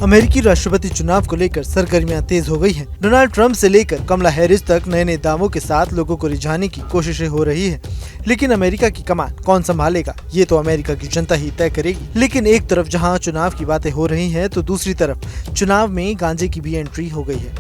अमेरिकी राष्ट्रपति चुनाव को लेकर सरगर्मियां तेज हो गई हैं। डोनाल्ड ट्रंप से लेकर कमला हैरिस तक नए नए दावों के साथ लोगों को रिझाने की कोशिशें हो रही है। लेकिन अमेरिका की कमान कौन संभालेगा, ये तो अमेरिका की जनता ही तय करेगी। लेकिन एक तरफ जहां चुनाव की बातें हो रही हैं, तो दूसरी तरफ चुनाव में गांजे की भी एंट्री हो गई है।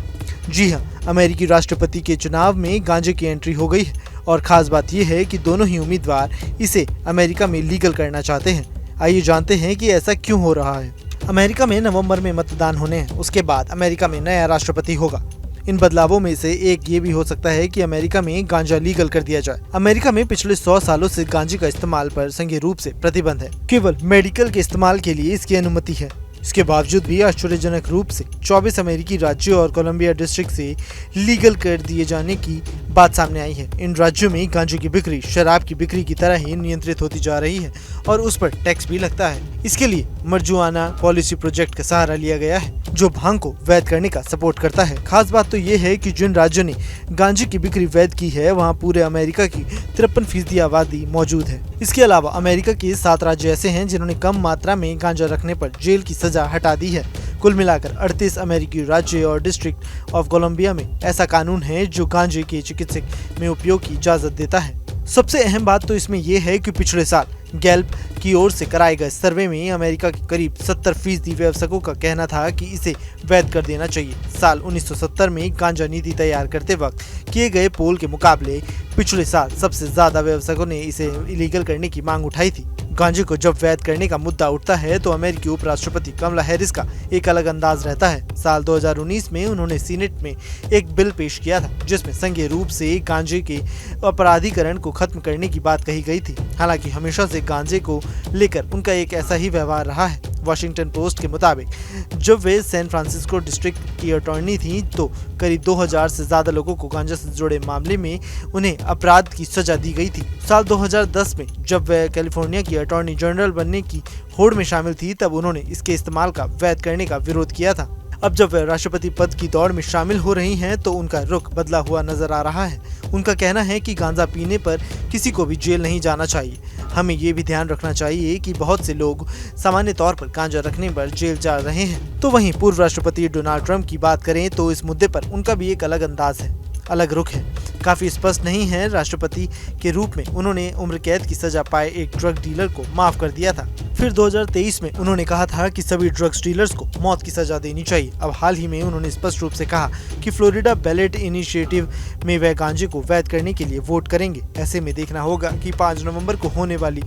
जी हाँ, अमेरिकी राष्ट्रपति के चुनाव में गांजे की एंट्री हो गई है और खास बात यह है कि दोनों ही उम्मीदवार इसे अमेरिका में लीगल करना चाहते हैं। आइए जानते हैं कि ऐसा क्यों हो रहा है। अमेरिका में नवंबर में मतदान होने हैं, उसके बाद अमेरिका में नया राष्ट्रपति होगा। इन बदलावों में से एक ये भी हो सकता है कि अमेरिका में गांजा लीगल कर दिया जाए। अमेरिका में पिछले 100 सालों से गांजे का इस्तेमाल पर संघीय रूप से प्रतिबंध है। केवल मेडिकल के इस्तेमाल के लिए इसकी अनुमति है। इसके बावजूद भी आश्चर्यजनक रूप से 24 अमेरिकी राज्यों और कोलंबिया डिस्ट्रिक्ट से लीगल कर दिए जाने की बात सामने आई है। इन राज्यों में गांजे की बिक्री शराब की बिक्री की तरह ही नियंत्रित होती जा रही है और उस पर टैक्स भी लगता है। इसके लिए मर्जुआना पॉलिसी प्रोजेक्ट का सहारा लिया गया है, जो भांग को वैध करने का सपोर्ट करता है। खास बात तो ये है कि जिन राज्यों ने गांजे की बिक्री वैध की है, वहाँ पूरे अमेरिका की 53% आबादी मौजूद है। इसके अलावा अमेरिका के 7 राज्य ऐसे हैं जिन्होंने कम मात्रा में गांजा रखने पर जेल की सजा हटा दी है। कुल मिलाकर 38 अमेरिकी राज्य और डिस्ट्रिक्ट ऑफ कोलंबिया में ऐसा कानून है जो गांजे के चिकित्सक में उपयोग की इजाजत देता है। सबसे अहम बात तो इसमें यह है कि पिछले साल गैल्प की ओर से कराए गए सर्वे में अमेरिका के करीब 70% व्यवसायियों का कहना था कि इसे वैध कर देना चाहिए। साल 1970 में गांजा नीति तैयार करते वक्त किए गए पोल के मुकाबले पिछले साल सबसे ज्यादा व्यवसायियों ने इसे इलीगल करने की मांग उठाई थी। गांजे को जब वैध करने का मुद्दा उठता है तो अमेरिकी उपराष्ट्रपति कमला हैरिस का एक अलग अंदाज रहता है। साल 2019 में उन्होंने सीनेट में एक बिल पेश किया था जिसमें संघीय रूप से गांजे के अपराधीकरण को खत्म करने की बात कही गई थी। हालांकि हमेशा से गांजे को लेकर उनका एक ऐसा ही व्यवहार रहा है। वॉशिंगटन पोस्ट के मुताबिक जब वे सैन फ्रांसिस्को डिस्ट्रिक्ट की अटॉर्नी थी तो करीब 2000 से ज्यादा लोगों को गांजा से जुड़े मामले में उन्हें अपराध की सजा दी गई थी। साल 2010 में जब वे कैलिफोर्निया की अटॉर्नी जनरल बनने की होड़ में शामिल थी, तब उन्होंने इसके इस्तेमाल का वैध करने का विरोध किया था। अब जब वे राष्ट्रपति पद की दौड़ में शामिल हो रही हैं, तो उनका रुख बदला हुआ नजर आ रहा है। उनका कहना है कि गांजा पीने पर किसी को भी जेल नहीं जाना चाहिए। हमें ये भी ध्यान रखना चाहिए कि बहुत से लोग सामान्य तौर पर गांजा रखने पर जेल जा रहे हैं। तो वहीं पूर्व राष्ट्रपति डोनाल्ड ट्रंप की बात करें तो इस मुद्दे पर उनका भी एक अलग अंदाज है, अलग रुख है। काफी स्पष्ट नहीं है। राष्ट्रपति के रूप में उन्होंने उम्र कैद की सजा पाए एक ड्रग डीलर को माफ कर दिया था। फिर 2023 में उन्होंने कहा था कि सभी ड्रग्स डीलर्स को मौत की सजा देनी चाहिए। अब हाल ही में उन्होंने स्पष्ट रूप से कहा कि फ्लोरिडा बैलेट इनिशिएटिव में वह गांजे को वैध करने के लिए वोट करेंगे। ऐसे में देखना होगा कि 5 नवंबर को होने वाली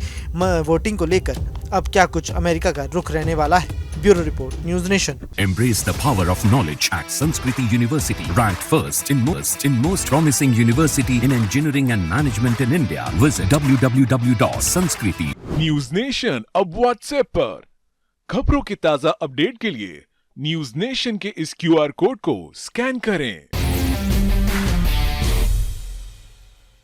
वोटिंग को लेकर अब क्या कुछ अमेरिका का रुख रहने वाला है। Bureau report, news nation. Embrace the power of knowledge at Sanskriti University, ranked first in most promising university in engineering and management in India. Visit www.sanskriti. News nation अब व्हाट्सएप पर खबरों के ताजा अपडेट के लिए न्यूज नेशन के इस QR code को स्कैन करें।